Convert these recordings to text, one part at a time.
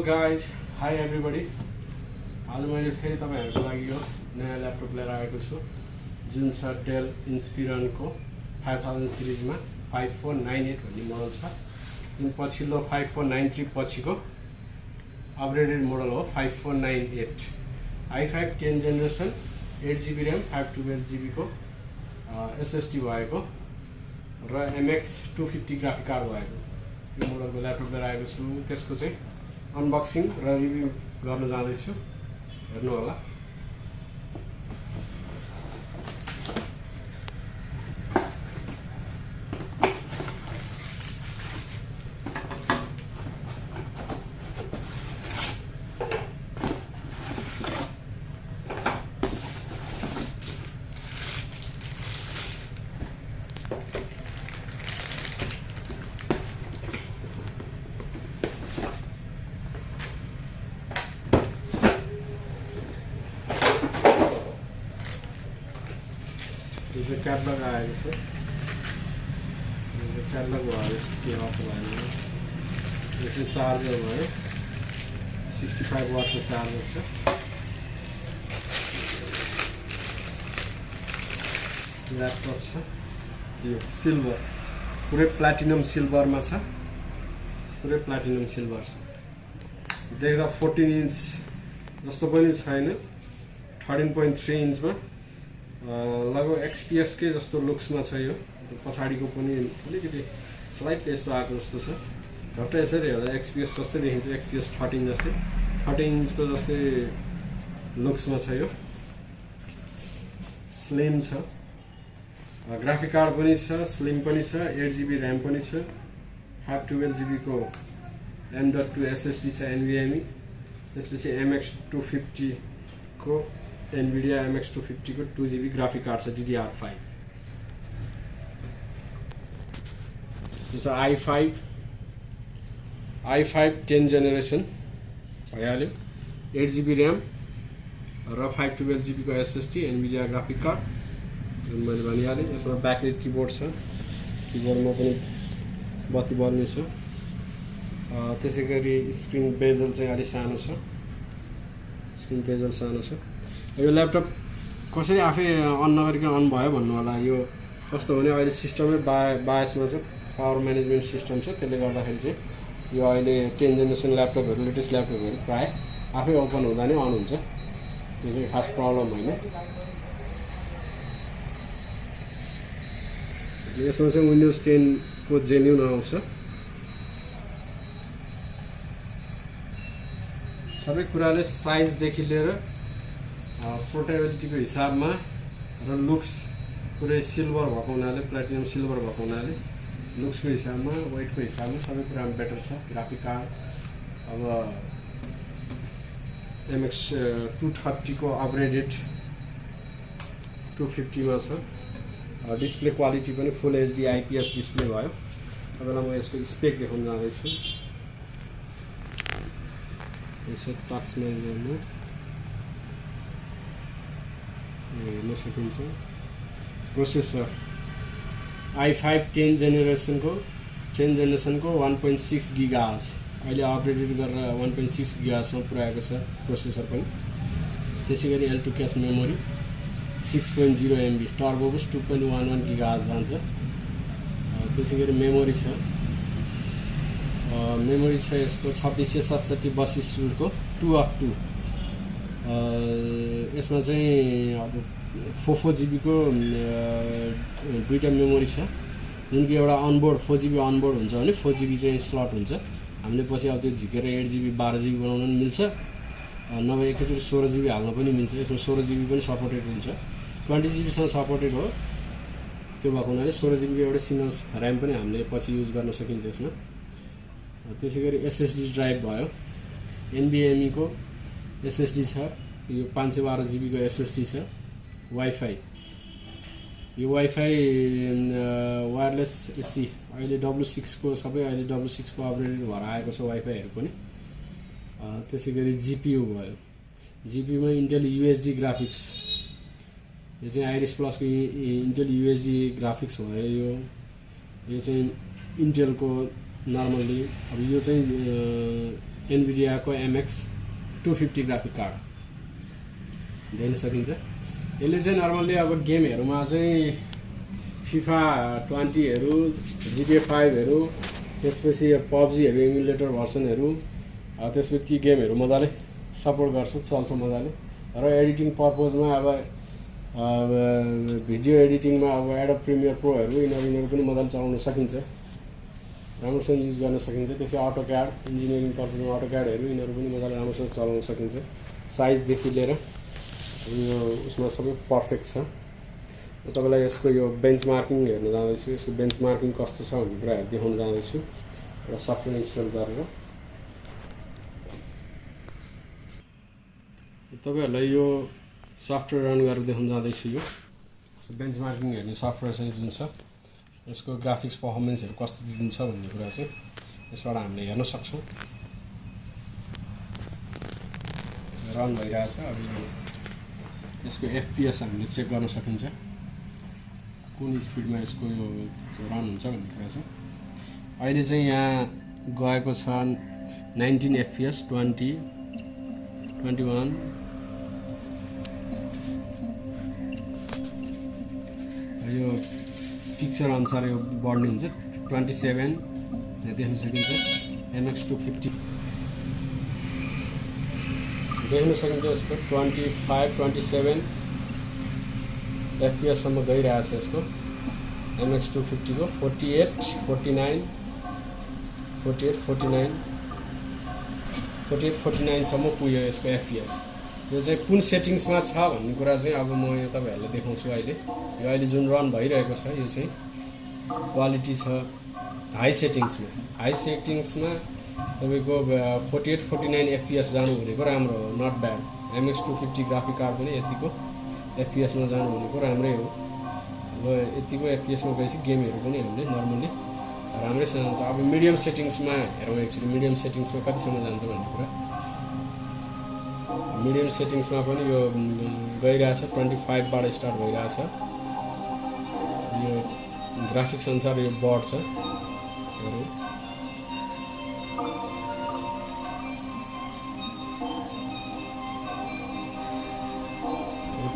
Guys, high everybody. आज मैले फेरि तपाईँहरूको लागि यो नयाँ ल्यापटप लिएर आएको छु, जुन छ डेल इन्स्पिरनको 5000 सिरिजमा 5498 भन्ने मोडल छ। जुन पछिल्लो 5493 पछिको अपग्रेडेड मोडल हो 5498। i5 10 generation 8GB RAM 512GB को SSD भएको र MX 250 ग्राफिक कार्ड भएको यो मोडलको ल्यापटप लिएर आएको छु। त्यसको चाहिँ अनबक्सिङ र रिभ्यू गर्न जाँदैछु, हेर्नु होला। यो क्याटलग आएको छ, यो क्याटलग भयो के अफ भयो। यो चाहिँ चार्जर भयो, 65 वाटको चार्जर छ। ल्यापटप छ, यो सिल्भर, पुरै प्लाटिनम सिल्भरमा छ, पुरै प्लाटिनम सिल्भर छ। देख्दा 14 इन्च जस्तो पनि छैन, 13.3 इन्चमा लगभग XPS के जस्तो लुक्समा छ। यो पछाडिको पनि अलिकति स्लाइटली यस्तो आएको जस्तो छ। झट्ट यसरी हेर्दा XPS जस्तै देखिन्छ, XPS 13 जस्तै, 13 इन्चको जस्तै लुक्समा छ। यो स्लिम छ, ग्राफिक कार्ड पनि छ, स्लिम पनि छ, 8GB ऱ्याम पनि छ, 512GB को M.2 SSD छ NVMe। त्यसपछि MX 250 को NVIDIA MX 250 को 2GB ग्राफिक कार्ड छ, DDR5। यो छ i5 10 जेनेरेसन भइहाल्यो, 8GB ऱ्याम र 512GB को SSD NVIDIA ग्राफिक कार्ड जुन मैले भनिहालेँ। यसमा ब्याकलाइट किबोर्ड छ, किबोर्डमा पनि बत्ती बल्ने छ। त्यसै गरी स्क्रिन बेजल चाहिँ अलि सानो छ, स्क्रिन बेजल सानो छ। यो ल्यापटप कसरी आफै अन नगरिकन अन भयो भन्नु होला। यो कस्तो भने अहिले सिस्टमै बायसमा छ, पावर म्यानेजमेन्ट सिस्टम छ। त्यसले गर्दाखेरि चाहिँ यो अहिले 10 जेनेरेसन ल्यापटपहरू, लेटेस्ट ल्यापटपहरू प्रायः आफै ओपन हुँदा नै अन हुन्छ। त्यो चाहिँ खास प्रब्लम होइन। यसमा चाहिँ विन्डोज 10 को जेन्युन आउँछ। सबै कुराले साइजदेखि लिएर पोर्टेबिलिटीको हिसाबमा र लुक्स पुरै सिल्भर भएको हुनाले, प्लेटिनम सिल्भर भएको हुनाले लुक्सको हिसाबमा, वेटको हिसाबमा सबै कुरामा बेटर छ। ग्राफिक कार्ड अब MX 230 को अपग्रेडेड 250 मा छ। डिस्प्ले क्वालिटी पनि फुल HD IPS डिस्प्ले भयो। तपाईँलाई म यसको स्पेक देखाउन जाँदैछु। यसो टचमा गर्नु हेर्न सकिन्छ। प्रोसेसर i5 10 जेनेरेसनको 1.6 GHz, अहिले अपग्रेडेड गरेर 1.6 GHz सम्म पुर्याएको छ प्रोसेसर पनि। त्यसै गरी L2 cash memory 6.0 MB, turbo boost 2.11 GHz जान्छ। त्यसै गरी मेमोरी छ, यसको 2667 को 2/2। यसमा चाहिँ अब 4GB को दुईटा मेमोरी छ, जुन कि एउटा अनबोर्ड 4GB अनबोर्ड हुन्छ भने 4GB चाहिँ स्लट हुन्छ। हामीले पछि अब त्यो झिकेर 8GB 12GB बनाउन पनि मिल्छ, नभए एकैचोटि 16GB हाल्न पनि मिल्छ। यसमा 16GB पनि सपोर्टेड हुन्छ, 20GB सँग सपोर्टेड हो। त्यो भएको हुनाले 16GB को एउटा सिङ्गल ऱ्याम पनि हामीले पछि युज गर्न सकिन्छ यसमा। त्यसै गरी SSD ड्राइभ भयो, NVMe को SSD छ, यो 512GB को SSD छ। वाइफाई, यो वाइफाई वायरलेस AC अहिले W6 को, सबै अहिले W6 को अपग्रेडेड भएर आएको छ वाइफाईहरू पनि। त्यसै गरी GPU भयो, GPU मा इन्टेल UHD ग्राफिक्स, यो चाहिँ आइरिस प्लस को इन्टेल UHD ग्राफिक्स भयो। यो चाहिँ इन्टेल को नर्मल्ली अब यो चाहिँ NVIDIA को MX 250 ग्राफिक कार्ड देख्न सकिन्छ। यसले चाहिँ नर्मल्ली अब गेमहरुमा चाहिँ FIFA 20 हरु, GTA 5 हरु, त्यसपछि PUBG हरु एमुलेटर भर्सनहरु, त्यसपछि ती गेमहरु मजाले सपोर्ट गर्छ, चल्छ मजाले। र एडिटिङ पर्पजमा अब भिडियो एडिटिङमा अब एडोब प्रिमियर प्रो हरु यिनीहरु पनि मजाले चलाउन सकिन्छ, राम्रोसँग युज गर्न सकिन्छ। त्यसै AutoCAD इन्जिनियरिङ पर्पजमा AutoCAD हरु यिनीहरु पनि मजाले राम्रोसँग चलाउन सकिन्छ। साइज देखि लिएर यो उसमा सबै पर्फेक्ट छ। तपाईलाई यसको यो बेन्चमार्किङ हेर्न जाँदैछु, यसको बेन्चमार्किङ कस्तो छ भन्ने कुराहरु देखाउन जाँदैछु र सफ्टवेयर इन्स्टल गरेर। तपाईहरुलाई यो सफ्टवेयर रन गरेर देखाउन जाँदैछु। यो बेन्चमार्किङ हेर्ने सफ्टवेयर चाहिँ जुन छ यसको ग्राफिक्स परफर्मेन्सहरु कस्तो दिन्छ भन्ने कुरा चाहिँ यसबाट हामीले हेर्न सक्छौं। रन भइरहेछ। अब यसको FPS हामीले चेक गर्न सकिन्छ, कुन स्पिडमा यसको यो रन हुन्छ भन्ने कुरा चाहिँ। अहिले चाहिँ यहाँ गएको छ 19 FPS, 20, 21, यो पिक्चर अनुसार यो बढ्ने हुन्छ। 27 यहाँ देख्न सकिन्छ। MX 250 देख्न सकिन्छ। यसको 25, 27 FPS सम्म गइरहेछ। यसको MX 250 को 48, 49, 48, 49 सम्म पुग्यो यसको FPS। यो चाहिँ कुन सेटिङ्समा छ भन्ने कुरा चाहिँ अब म यहाँ तपाईहरुलाई देखाउँछु। अहिले यो अहिले जुन रन भइरहेको छ यो चाहिँ क्वालिटी छ हाई सेटिङ्समा। हाई सेटिङ्समा तपाईको 48, 49 FPS जानु भनेको राम्रो हो, not bad. MX 250 graphic card पनि यतिको FPS मा जानु भनेको राम्रै हो। अब यतिको FPS मा गएपछि गेमहरु पनि हामीले नर्मली राम्रैसँग जान्छ। अब मिडियम सेटिङ्समा हेरौँ एक्चुअली मिडियम सेटिङ्समा कतिसम्म जान्छ भन्ने कुरा। मिडियम सेटिङ्समा पनि यो गइरहेछ। 25 बाट स्टार्ट भइरहेछ। यो ग्राफिक्स अनुसार यो बढ्छ।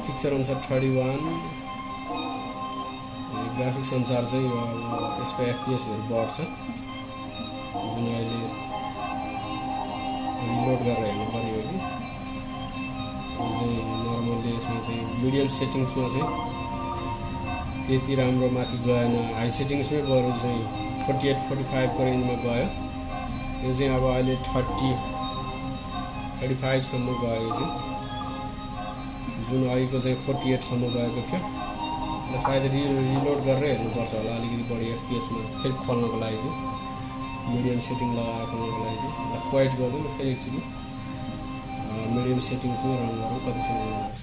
पिक्चर अनुसार 31, ग्राफिक्स अनुसार चाहिँ यो यसको FPS हरु बढ्छ। जुन अहिले रिलोड गरेर हेर्नुपर्ने हो कि यो चाहिँ नर्मली यसमा चाहिँ मिडियम सेटिङ्समा चाहिँ त्यति राम्रो माथि गएन। हाई सेटिङ्समै बरु चाहिँ 48, 45 को रेन्जमा गयो। यो चाहिँ अब अहिले 30, 35 सम्म गयो। यो चाहिँ जुन अहिलेको चाहिँ 48 सम्म गएको थियो। र सायद रिलोड गरेर हेर्नुपर्छ होला अलिकति बढी FPS मा फेरि खोल्नको लागि चाहिँ मिडियम सेटिङ लगाएर खोल्नको लागि चाहिँ क्वाइट गर्दिउँ फेरि एकचोटि मिडियम सेटिङ्समै रन गरौँ कतिसम्म गर्नुपर्छ।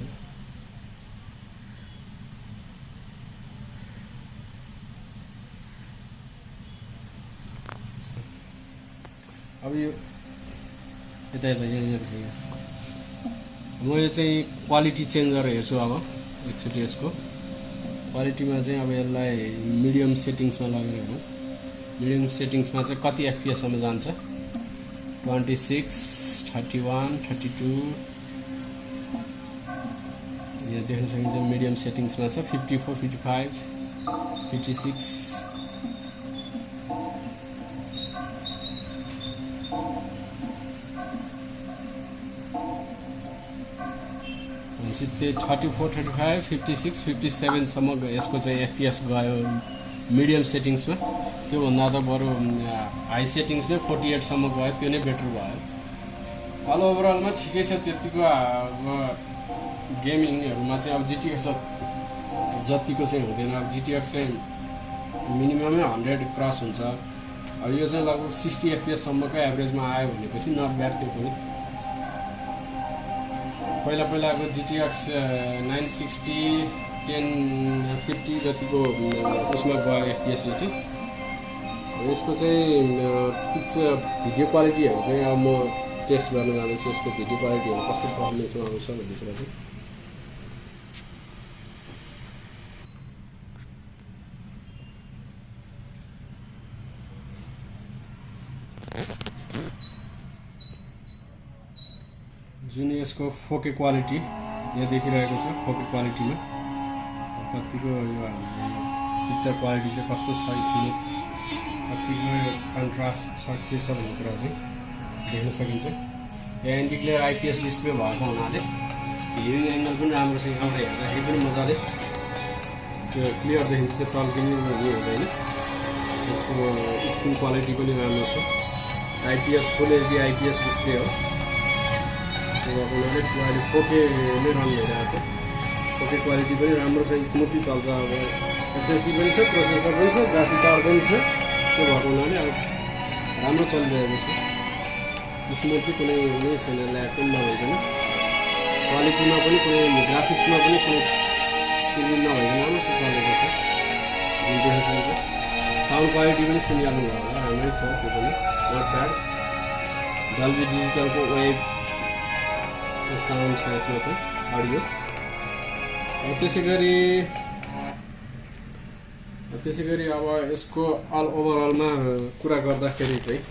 अब यो यता म यो चाहिँ क्वालिटी चेन्ज गरेर हेर्छु। अब एकचोटि यसको क्वालिटीमा चाहिँ अब यसलाई मिडियम सेटिङ्समा लगेर हेरौँ। मिडियम सेटिङ्समा चाहिँ कति FPS सम्म जान्छ। 26, 31, 32 यहाँ देख्न सकिन्छ। मिडियम सेटिङ्समा छ 54, 55, 56 त्यही 34, 35, 56, 57 सम्म यसको चाहिँ FPS गयो मिडियम सेटिङ्समा। त्योभन्दा त बरु हाई सेटिङ्समै 48 सम्म गयो, त्यो नै बेटर भयो। अल ओभरअलमा ठिकै छ त्यतिको। अब गेमिङहरुमा चाहिँ अब GTX जतिको चाहिँ हुँदैन। अब GTX चाहिँ मिनिममै 100 क्रस हुन्छ। अब यो चाहिँ लगभग 60 FPS सम्मको एभरेजमा आयो भनेपछि नट ब्याड। त्यो पनि पहिलाको GTX 960, 1050 जतिको उसमा गयो FPS यो चाहिँ। यसको चाहिँ पिक्चर भिडियो क्वालिटीहरु चाहिँ अब म टेस्ट गर्न जाँदैछु। यसको भिडियो क्वालिटीहरु कस्तो परफर्मेन्समा आउँछ भन्ने कुरा चाहिँ। जुन यसको 4K क्वालिटी यहाँ देखिरहेको छ 4K क्वालिटीमा कतिको यो पिक्चर क्वालिटी चाहिँ कस्तो छ स्मुथ कतिको कन्ट्रास्ट छ के छ भन्ने कुरा चाहिँ देख्न सकिन्छ। यहाँ एन्टी ग्लेयर आइपिएस डिस्प्ले भएको हुनाले भिडिङ एङ्गल पनि राम्रो छ। यहाँबाट हेर्दाखेरि पनि मजाले त्यो क्लियर देखिन्छ, त्यो टल्किने हुँदैन। यसको स्क्रिन क्वालिटी पनि राम्रो छ। आइपिएस फुल एचडी आइपिएस डिस्प्ले हो। त्यो भएको हुनाले अहिले 4K नै रन भइरहेको छ। 4K क्वालिटी पनि राम्रो छ, स्मुथली चल्छ। अब एसएसडी पनि छ, प्रोसेसर पनि छ, ग्राफिक कार्ड पनि छ। त्यो भएको हुनाले अब राम्रो चलिरहेको छ। स्मुथली कुनै उयो छैन, ल्याग पनि नभइकन क्वालिटीमा पनि कुनै ग्राफिक्समा पनि कुनै किनमेल नभइकन राम्रोसँग चलेको छ। जुन देख्न सकिन्छ साउन्ड क्वालिटी पनि सुनिहाल्नु भयो होला, राम्रै छ। त्यो पनि not bad. Dolby डिजिटलको wave sound छ यसमा चाहिँ अडियो। त्यसै गरी अब यसको अल ओभरअलमा कुरा गर्दाखेरि चाहिँ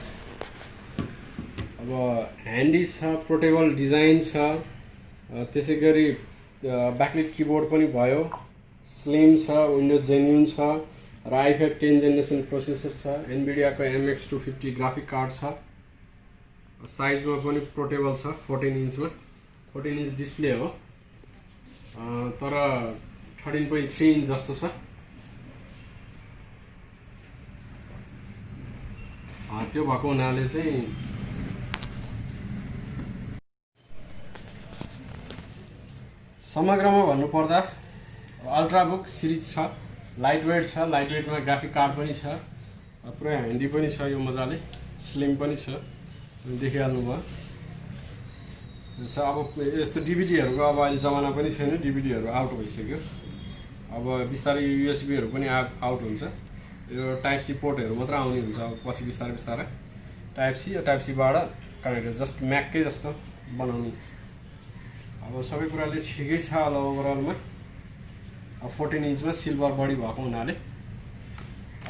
अब ह्यान्डी छ, पोर्टेबल डिजाइन छ। त्यसै गरी ब्याकलाइट किबोर्ड पनि भयो, स्लिम छ, विन्डोज जेन्युन छ र i5 10 जेनेरेसन प्रोसेसर छ। एनभिडियाको MX250 ग्राफिक कार्ड छ। साइजमा पनि पोर्टेबल छ, 14 इन्चमा 14 इन्च डिस्प्ले हो तर 13.3 इन्च जस्तो छ। त्यो भएको हुनाले चाहिँ समग्रमा भन्नुपर्दा अल्ट्राबुक सिरिज छ, लाइट वेट छ। लाइट वेटमा ग्राफिक कार्ड पनि छ, पुरै ह्यान्डी पनि छ। यो मजाले स्लिम पनि छ, देखिहाल्नु भयो। अब यस्तो डिभिडीहरूको अब अहिले जमाना पनि छैन, डिभिडीहरू आउट भइसक्यो। अब बिस्तारै युएसबीहरू पनि आउट हुन्छ। यो टाइप सी पोर्टहरू मात्र आउने हुन्छ अब पछि बिस्तारै टाइप सीबाट कनेक्ट जस्ट म्याककै जस्तो बनाउने। अब सबै कुराले ठिकै छ होला ओभरअलमा। अब 14 इन्चमा सिल्भर बडी भएको हुनाले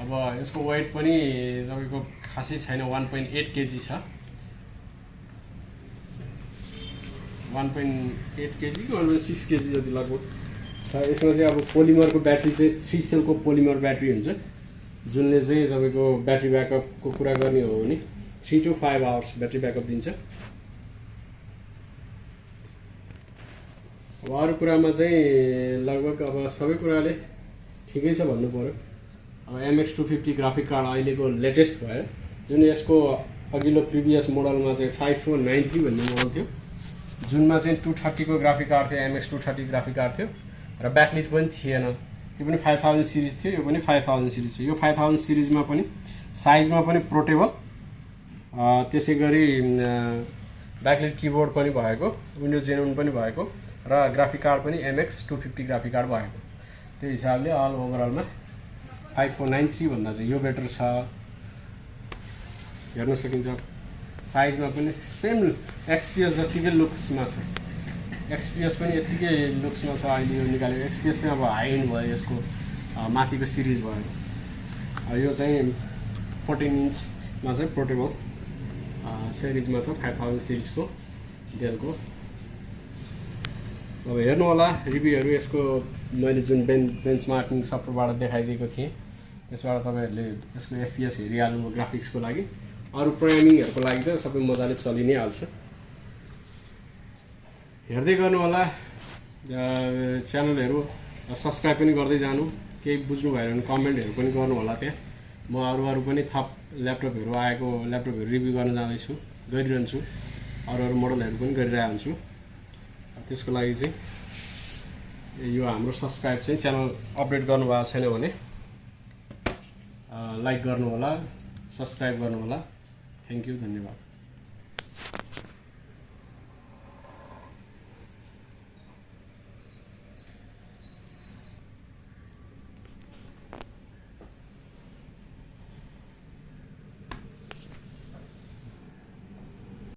अब यसको वेट पनि तपाईँको खासै छैन, 1.8 केजी छ। 1.8 केजी कि 1.6 केजी जति लगभग छ। यसमा चाहिँ अब पोलिमरको ब्याट्री चाहिँ 3 सेलको पोलिमर ब्याट्री हुन्छ, जुनले चाहिँ तपाईँको ब्याट्री ब्याकअपको कुरा गर्ने हो भने 3 to 5 आवर्स ब्याट्री ब्याकअप दिन्छ। अब अरू कुरामा चाहिँ लगभग अब सबै कुराले ठिकै छ भन्नु पऱ्यो। अब MX250 ग्राफिक कार्ड अहिलेको लेटेस्ट भयो, जुन यसको अघिल्लो प्रिभियस मोडलमा चाहिँ 5493 भन्ने मोडल थियो, जुनमा चाहिँ 230 को ग्राफिक कार्ड थियो, MX230 ग्राफिक कार्ड थियो र ब्याकलाइट पनि थिएन। त्यो पनि 5000 सिरिज थियो, यो पनि 5000 सिरिज थियो। यो 5000 सिरिजमा पनि साइजमा पनि पोर्टेबल, त्यसै गरी ब्याकलाइट किबोर्ड पनि भएको, विन्डोज जेन्युन पनि भएको र ग्राफिक कार्ड पनि MX250 ग्राफिक कार्ड भएको। त्यो हिसाबले अल ओभरअलमा 5493 भन्दा चाहिँ यो बेटर छ, हेर्न सकिन्छ। साइजमा पनि सेम XPS जतिकै लुक्समा छ। XPS पनि यत्तिकै लुक्समा छ अहिले यो निकालेको। XPS चाहिँ अब हाई एन्ड भयो, यसको माथिको सिरिज भयो। यो चाहिँ 14 इन्चमा चाहिँ पोर्टेबल सिरिजमा छ, 5000 सिरिजको डेलको। अब हेर्नु होला रिभ्यूहरू यसको। मैले जुन बेन्चमार्किङ सफ्टवेयरबाट देखाइदिएको थिएँ त्यसबाट तपाईँहरूले यसको FPS हेरिहाल्नु ग्राफिक्सको लागि। अरू प्रोग्रामिङहरूको लागि त सबै मजाले चलि नै हाल्छ। हेर्दै गर्नु होला, च्यानलहरू सब्सक्राइब पनि गर्दै जानु। केही बुझ्नु भएन भने कमेन्टहरू पनि गर्नु होला। त्यहाँ म अरू पनि थप ल्यापटपहरू आएको ल्यापटपहरू रिभ्यू गर्न जाँदैछु, गरिरहन्छु। अरू मोडलहरू पनि गरिरहेको हुन्छु। त्यसको लागि चाहिँ यो हाम्रो सब्सक्राइब चाहिँ च्यानल अपडेट गर्नुभएको छैन भने लाइक गर्नु होला, सब्सक्राइब गर्नु होला। थ्याङ्क यू, धन्यवाद।